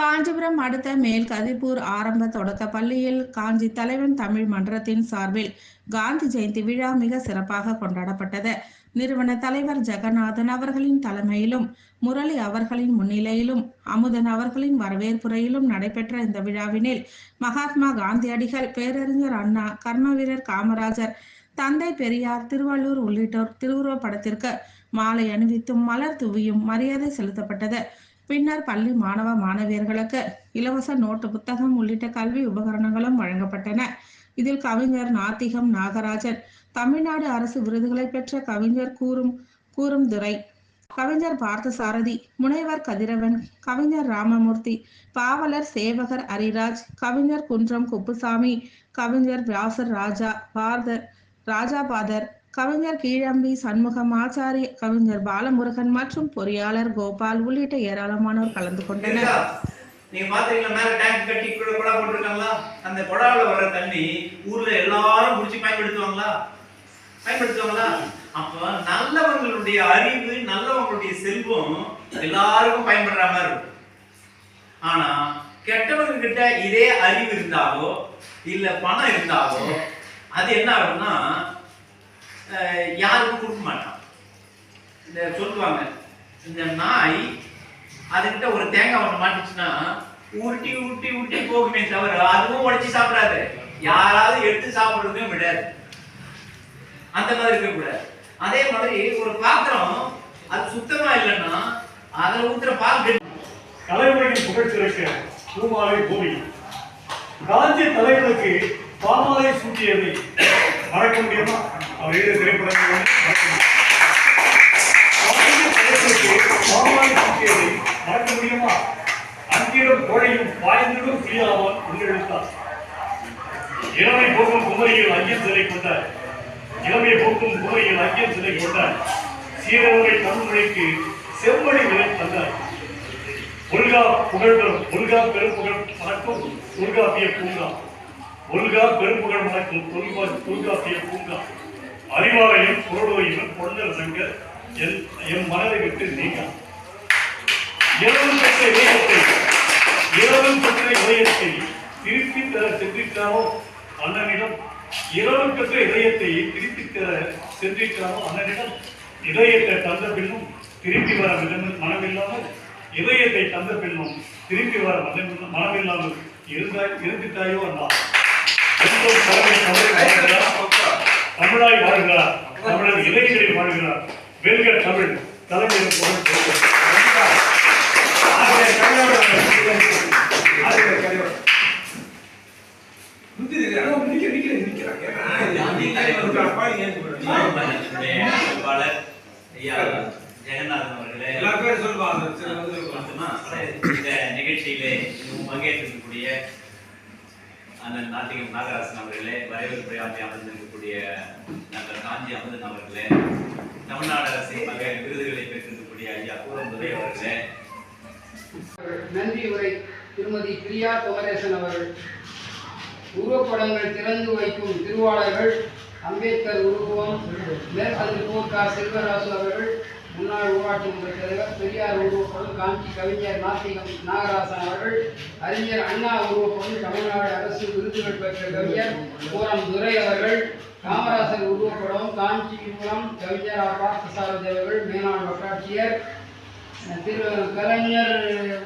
காஞ்சிபுரம் அடுத்த மேல் கதிர்பூர் ஆரம்ப தொடக்க பள்ளியில் காஞ்சி தலைவன் தமிழ் மன்றத்தின் சார்பில் காந்தி ஜெயந்தி விழா மிக சிறப்பாக கொண்டாடப்பட்டது. நிறுவன தலைவர் ஜெகநாதன் அவர்களின் தலைமையிலும் முரளி அவர்களின் முன்னிலையிலும் அமுதன் அவர்களின் வரவேற்புரையிலும் நடைபெற்ற இந்த விழாவினில் மகாத்மா காந்தியடிகள், பேரறிஞர் அண்ணா, கர்மவீரர் காமராஜர், தந்தை பெரியார், திருவள்ளூர் உள்ளிட்டோர் திருவுருவப் படத்திற்கு மாலை அணிவித்தும் மலர் தூவியும் மரியாதை செலுத்தப்பட்டது. பின்னர் பள்ளி மாணவ மாணவியர்களுக்கு இலவச நோட்டு புத்தகம் உள்ளிட்ட கல்வி உபகரணங்களும் வழங்கப்பட்டன. இதில் கவிஞர் நாத்திகம் நாகராஜன், தமிழ்நாடு அரசு விருதுகளை பெற்ற கவிஞர் கூறும் துரை, கவிஞர் பார்த்தசாரதி, முனைவர் கதிரவன், கவிஞர் ராமமூர்த்தி, பாவலர் சேவகர் அரிராஜ், கவிஞர் குன்றம் குப்புசாமி, கவிஞர் வியாசர் ராஜாபாதர், கவிஞர் கீழம்பி சண்முகம் ஆச்சாரி, கவிஞர் பாலமுருகன் மற்றும் பொறியாளர் கோபால் உள்ளிட்ட ஏராளமானோர் கலந்து கொண்டனர். நீங்க பாத்தீங்கன்னா மேல டேங்க் கட்டி குழா போட்டிருக்காங்களா? அந்த குழாவில் வர தண்ணி ஊர்ல எல்லாரும் குடிச்சு பயன்படுத்துவாங்களா? அப்ப நல்லவங்களுடைய அறிவு, நல்லவங்களுடைய செல்வம் எல்லாருக்கும் பயன்படுற மாதிரி இருக்கும். ஆனா கெட்டவங்க கிட்ட இதே அறிவு இருந்தாலோ இல்ல பணம் இருந்தாலோ அது என்ன ஆகும்னா யாருக்கும் கொடுக்க மாட்டான். இந்த சொல்லுவாங்க, இந்த நாய் அதுக்கிட்ட ஒரு தேங்காய் ஒன்று மாட்டுச்சுன்னா உருட்டி உருட்டி உருட்டி போகுமே தவிர அதுவும் உடைச்சி சாப்பிடாது, யாராவது எடுத்து சாப்பிடுறதும் விடாது. அந்த மாதிரி இருக்கக்கூடாது. அதே மாதிரி ஒரு பாத்திரம் அது சுத்தமா இல்லைன்னா அதில் ஊத்துற பால் தலைமுறையின் புகழ் சிறக்க பூமாலை பூமி. காந்தி தலைவனுக்கு பாமாலை சூட்டியதை மறக்க முடியுமா? அவர் எழுதிய திரைப்படங்கள் பாமாலை சூட்டியதை மறக்க முடியுமா? அங்கிடும் கோழையும் பாய்ந்திடும் புரியாமல் உள்ளெழுத்தார். இளமை போக்கும் குமரியில் ஐயன் சிலை கொண்டார். இளமை போக்கும் குமரியில் ஐயன் சிலை கொண்டார். சீரவரை தமிழ்மொழிக்கு செவ்வழி விலை தந்தார். ஒல்கா புகழ்பெறும் ஒல்கா பெரும்புகழ் மணக்கும் தொல்காப்பிய பூங்கா. ஒல்கா பெரும்புகழ் மணக்கும் தொல்காப்பிய பூங்கா. அறிவாலயம் பொருளோயும் பொருளர் சங்க என் மனதை விட்டு நீங்க. இரவும் பெற்ற இதயத்தை திருப்பி தர சென்றிருக்காரோ அண்ணனிடம். இரவும் பெற்ற இதயத்தை திருப்பி தர சென்றிருக்காரோ அண்ணனிடம். இதயத்தை தந்த பின்னும் திருப்பி வர மனமில்லாமல், இதயத்தை தந்த பின்னும் திருப்பி வர மனமில்லாமல் இருந்துட்டாயோ அண்ணா. தமிழாய் வாழ்கிறார், தமிழர் இதயங்களில் வாழ்கிறார். வெல்க தமிழ் தலைமையில் ஜெகநாதன் அவர்களே, இந்த நிகழ்ச்சியிலே பங்கேற்றிருக்கக்கூடிய அண்ணன் நாத்திகம் நாகராசன் அவர்களே, வரவேற்புரை அமர்ந்திருக்கக்கூடிய டாக்டர் காஞ்சி அமுதன் அவர்களே, தமிழ்நாடு அரசின் பல்வேறு விருதுகளை பெற்றிருக்கக்கூடிய ஐயா கூறம்புரை அவர்களே, நன்றி உரை திருமதி பிரியா குமரேசன் அவர்கள், உருவப்படங்கள் திறந்து வைக்கும் திருவாளர்கள் அம்பேத்கர் உருவம் மேற்கதிர்பூர் கா. செல்வராசு அவர்கள், முன்னாள் ஊராட்சி மன்ற தலைவர், பெரியார் உருவப்படும் காஞ்சி கவிஞர் நாத்திகம் நாகராசன் அவர்கள், அறிஞர் அண்ணா உருவப்படும் தமிழ்நாடு அரசு விருதுகள் பெற்ற கவிஞர் கூறம் துரை அவர்கள், காமராசர் உருவப்படம் காஞ்சிபுரம் கவிஞர் பார்த்தசாரதி அவர்கள், மேனாள் வட்டாட்சியர், கலைஞர்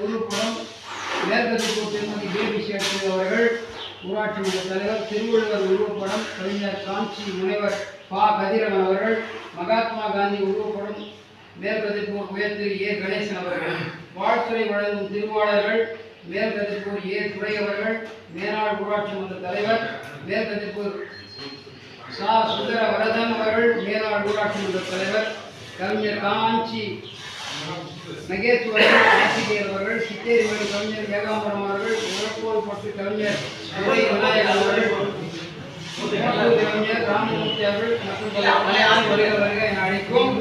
உருவப்படம் மேற்கதிர்பூர் திருமதி பேபி சேட்ரி அவர்கள், ஊராட்சி மன்ற தலைவர், திருவள்ளுவர் உருவப்படம் கவிஞர் காஞ்சி முனைவர் பா. கதிரவன் அவர்கள், மகாத்மா காந்தி உருவப்படம் மேற்கதிர்பூர் உயர்திரு ஏ. கணேசன் அவர்கள், வாழ்த்துறை வழங்கும் திருவாளர்கள் மேற்கதிர்பூர் ஏ. துரை அவர்கள், மேனாள் ஊராட்சி மன்ற தலைவர் மேற்கதிர்பூர் சா. சுந்தர வரதன் அவர்கள், மேனாள் ஊராட்சி மன்ற தலைவர், கவிஞர் காஞ்சி நகேஸ்வரன் ஆசிரியர் அவர்கள், சித்தேரிமணி கவிஞர் ஏகாம்பரம் அவர்கள், உழப்போல் பட்டு கவிஞர் விநாயகர் அவர்கள், கவிஞர் ராமமூர்த்தி அவர்கள் மற்றும் பல வருக என அழைக்கும்